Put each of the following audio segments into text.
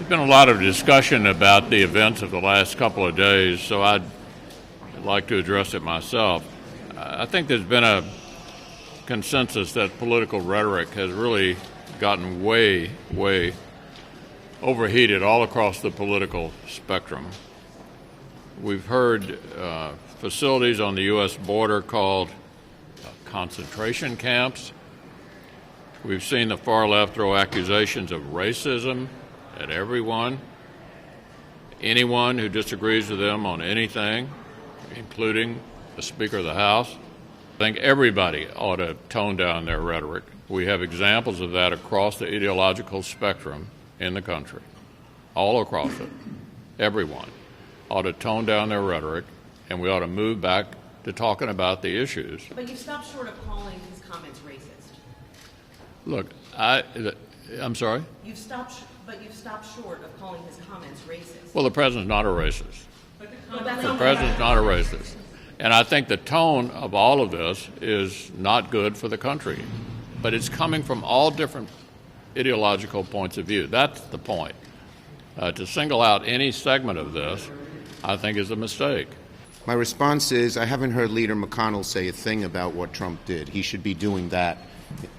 There's been a lot of discussion about the events of the last couple of days, so I'd like to address it myself. I think there's been a consensus that political rhetoric has really gotten way overheated all across the political spectrum. We've heard facilities on the U.S. border called concentration camps. We've seen the far left throw accusations of racism at everyone, anyone who disagrees with them on anything, including the Speaker of the House. I think everybody ought to tone down their rhetoric. We have examples of that across the ideological spectrum in the country, all across it. Everyone ought to tone down their rhetoric, and we ought to move back to talking about the issues. But you stopped short of calling his comments racist. Look, I'm sorry? You've stopped short of calling his comments racist. Well, the president's not a racist. That's The president's not a racist. And I think the tone of all of this is not good for the country. But it's coming from all different ideological points of view. That's the point. To single out any segment of this, I think, is a mistake. My response is I haven't heard Leader McConnell say a thing about what Trump did. He should be doing that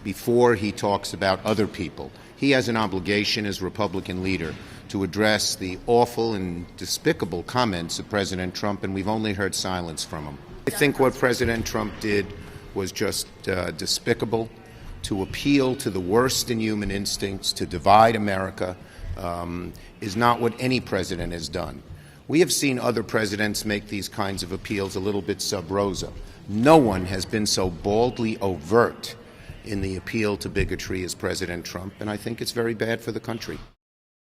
before he talks about other people. He has an obligation as Republican leader to address the awful and despicable comments of President Trump, and we've only heard silence from him. I think what President Trump did was just despicable. To appeal to the worst in human instincts, to divide America, is not what any president has done. We have seen other presidents make these kinds of appeals a little bit sub rosa. No one has been so baldly overt in the appeal to bigotry as President Trump, and I think it's very bad for the country.